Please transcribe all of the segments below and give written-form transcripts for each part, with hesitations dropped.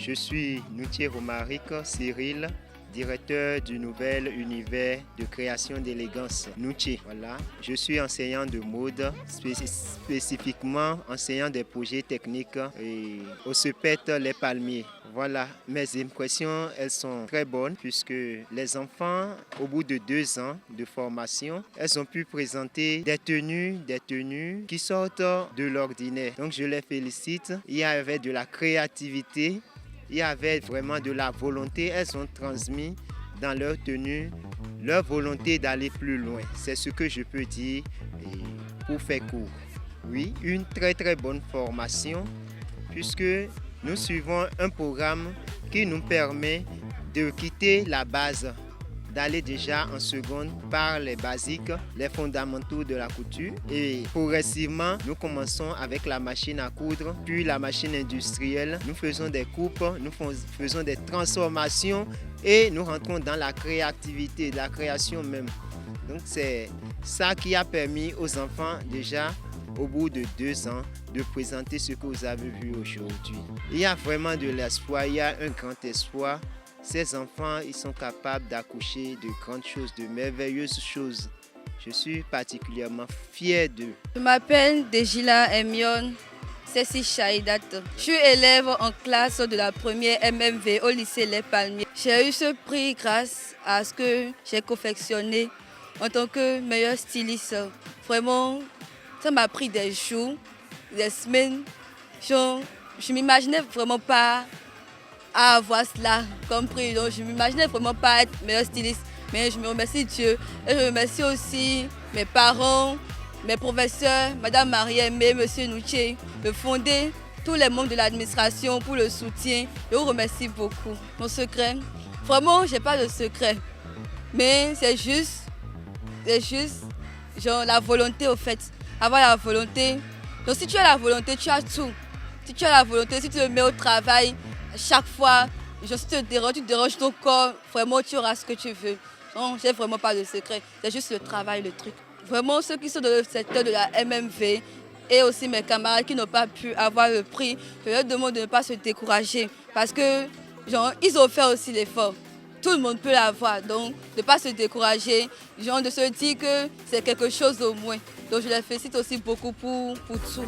Je suis Noutier Romaric Cyril, directeur du nouvel univers de création d'élégance Noutier. Voilà. Je suis enseignant de mode, spécifiquement enseignant des projets techniques au CEPET Les Palmiers. Voilà, mes impressions, elles sont très bonnes puisque les enfants, au bout de 2 ans de formation, elles ont pu présenter des tenues qui sortent de l'ordinaire. Donc je les félicite. Il y avait de la créativité, il y avait vraiment de la volonté. Elles ont transmis dans leur tenue leur volonté d'aller plus loin. C'est ce que je peux dire pour faire court. Oui, une très très bonne formation puisque nous suivons un programme qui nous permet de quitter la base, d'aller déjà en seconde par les basiques, les fondamentaux de la couture. Et progressivement, nous commençons avec la machine à coudre, puis la machine industrielle. Nous faisons des coupes, nous faisons des transformations et nous rentrons dans la créativité, la création même. Donc c'est ça qui a permis aux enfants déjà, au bout de 2 ans, de présenter ce que vous avez vu aujourd'hui. Il y a vraiment de l'espoir, il y a un grand espoir. Ces enfants, ils sont capables d'accoucher de grandes choses, de merveilleuses choses. Je suis particulièrement fier d'eux. Je m'appelle Dejila Emion Sessi Chahidat. Je suis élève en classe de la première MMV au lycée Les Palmiers. J'ai eu ce prix grâce à ce que j'ai confectionné en tant que meilleure styliste. Vraiment, ça m'a pris des jours, des semaines. Je ne m'imaginais vraiment pas à avoir cela comme prix. Donc, je ne m'imaginais vraiment pas être meilleure styliste. Mais je me remercie Dieu. Et je remercie aussi mes parents, mes professeurs, Madame Marie-Aimée, Monsieur Noutier, de fonder tous les membres de l'administration pour le soutien. Je vous remercie beaucoup. Mon secret, vraiment, je n'ai pas de secret. Mais c'est juste genre, la volonté au fait. Avoir la volonté. Donc si tu as la volonté, tu as tout. Si tu as la volonté, si tu te mets au travail, chaque fois, si tu te déranges ton corps, vraiment tu auras ce que tu veux. Donc j'ai vraiment pas de secret. C'est juste le travail, le truc. Vraiment ceux qui sont dans le secteur de la MMV et aussi mes camarades qui n'ont pas pu avoir le prix, je leur demande de ne pas se décourager parce que genre, ils ont fait aussi l'effort. Tout le monde peut l'avoir, donc de ne pas se décourager, genre de se dire que c'est quelque chose au moins. Donc je les félicite aussi beaucoup pour tout.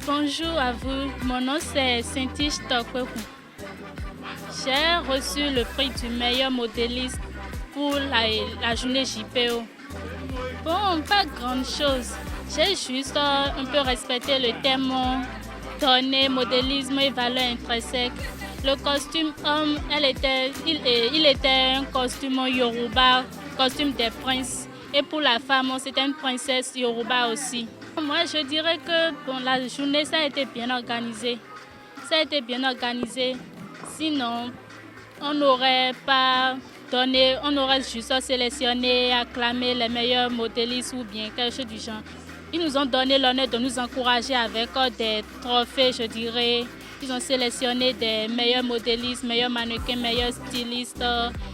Bonjour à vous, mon nom c'est Cynthia Tokwekou. J'ai reçu le prix du meilleur modéliste pour la journée JPO. Bon, pas grand chose. J'ai juste un peu respecté le thème donné, modélisme et valeur intrinsèque. Le costume homme, il était un costume Yoruba, costume des princes. Et pour la femme, c'était une princesse Yoruba aussi. Moi, je dirais que bon, la journée, ça a été bien organisé. Ça a été bien organisé. Sinon, on n'aurait pas donné, on aurait juste sélectionné, acclamé les meilleurs modélistes ou bien quelque chose du genre. Ils nous ont donné l'honneur de nous encourager avec des trophées, je dirais. Ils ont sélectionné des meilleurs modélistes, meilleurs mannequins, meilleurs stylistes.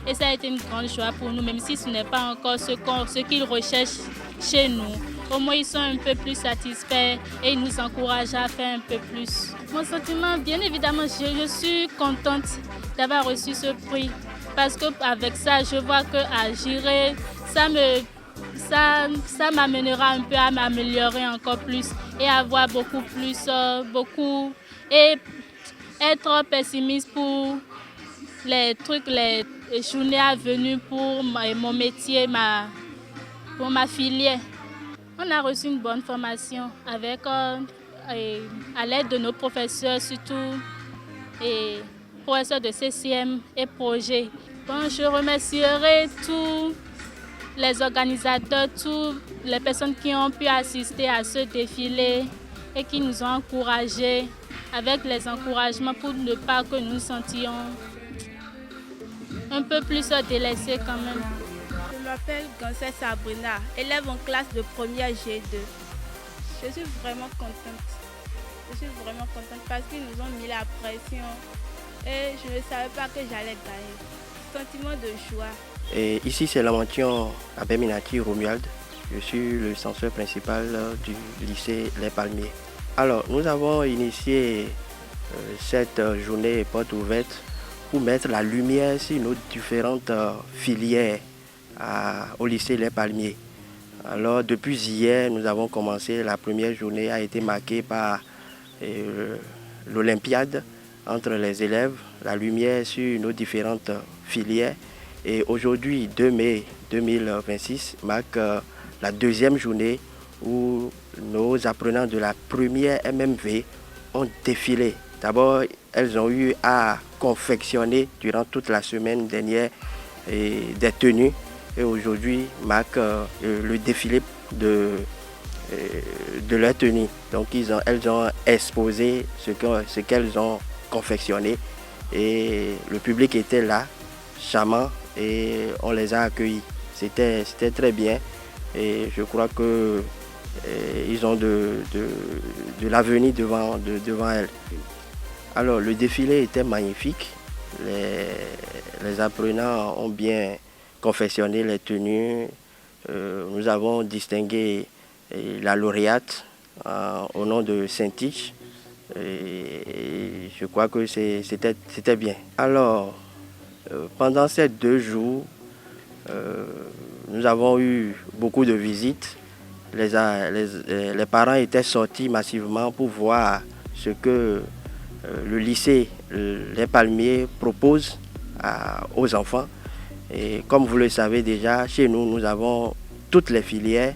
Et ça a été une grande joie pour nous, même si ce n'est pas encore ce qu'ils recherchent chez nous. Au moins, ils sont un peu plus satisfaits et ils nous encouragent à faire un peu plus. Mon sentiment, bien évidemment, je suis contente d'avoir reçu ce prix. Parce qu'avec ça, je vois qu'à Giré, ça m'amènera un peu à m'améliorer encore plus et avoir beaucoup plus, et être pessimiste pour les trucs, les journées à venir pour mon métier, pour ma filière. On a reçu une bonne formation avec, à l'aide de nos professeurs surtout, et professeurs de CCM et projets. Bon, je remercierai tous les organisateurs, toutes les personnes qui ont pu assister à ce défilé et qui nous ont encouragés avec les encouragements pour ne pas que nous sentions un peu plus délaissés quand même. Je m'appelle Gansé Sabrina, élève en classe de première G2. Je suis vraiment contente. Je suis vraiment contente parce qu'ils nous ont mis la pression et je ne savais pas que j'allais gagner. Sentiment de joie. Et ici, c'est la mention Abeminati Romuald. Je suis le censeur principal du lycée Les Palmiers. Alors, nous avons initié cette journée porte ouverte pour mettre la lumière sur nos différentes filières au lycée Les Palmiers. Alors depuis hier, nous avons commencé, la première journée a été marquée par l'Olympiade entre les élèves, la lumière sur nos différentes filières. Et aujourd'hui, 2 mai 2026, marque la deuxième journée où nos apprenants de la première MMV ont défilé. D'abord, elles ont eu à confectionner durant toute la semaine dernière des tenues. Et aujourd'hui, marque le défilé de leur tenue. Donc, elles ont exposé ce qu'elles ont confectionné. Et le public était là, charmant, et on les a accueillis. C'était très bien. Et je crois qu'ils ont de l'avenir devant elles. Alors, le défilé était magnifique. Les apprenants ont bien confectionné les tenues. Nous avons distingué la lauréate au nom de Saint-Tich. Et je crois que c'était bien. Alors, pendant ces 2 jours, nous avons eu beaucoup de visites. Les parents étaient sortis massivement pour voir ce que le lycée Les Palmiers propose aux enfants. Et comme vous le savez déjà, chez nous, nous avons toutes les filières,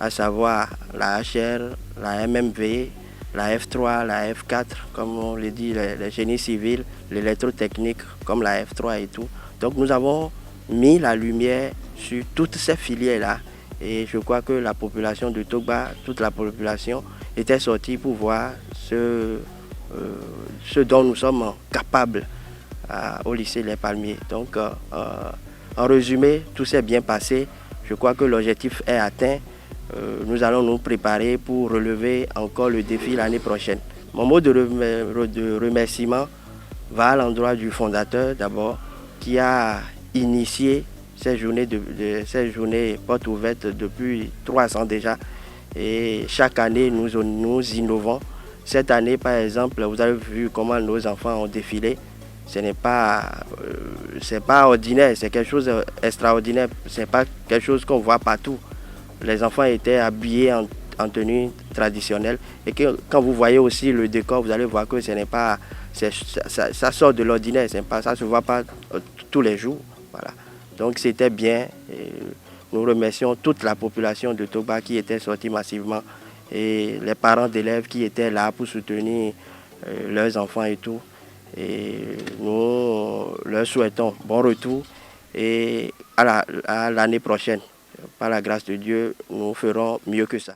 à savoir la HR, la MMV, la F3, la F4, comme on le dit, les génies civils, l'électrotechnique, comme la F3 et tout. Donc nous avons mis la lumière sur toutes ces filières-là. Et je crois que la population de Togba, toute la population, était sortie pour voir ce dont nous sommes capables au lycée Les Palmiers. Donc, en résumé, tout s'est bien passé. Je crois que l'objectif est atteint. Nous allons nous préparer pour relever encore le défi l'année prochaine. Mon mot de remerciement va à l'endroit du fondateur d'abord, qui a initié ces journées portes ouvertes depuis 3 ans déjà. Et chaque année, nous innovons. Cette année, par exemple, vous avez vu comment nos enfants ont défilé. Ce n'est pas ordinaire, c'est quelque chose d'extraordinaire. Ce n'est pas quelque chose qu'on voit partout. Les enfants étaient habillés en tenue traditionnelle. Et quand vous voyez aussi le décor, vous allez voir que ce n'est pas, ça sort de l'ordinaire. Ça ne se voit pas tous les jours. Voilà. Donc c'était bien. Et nous remercions toute la population de Togba qui était sortie massivement. Et les parents d'élèves qui étaient là pour soutenir leurs enfants et tout. Et nous leur souhaitons bon retour et à l'année prochaine. Par la grâce de Dieu, nous ferons mieux que ça.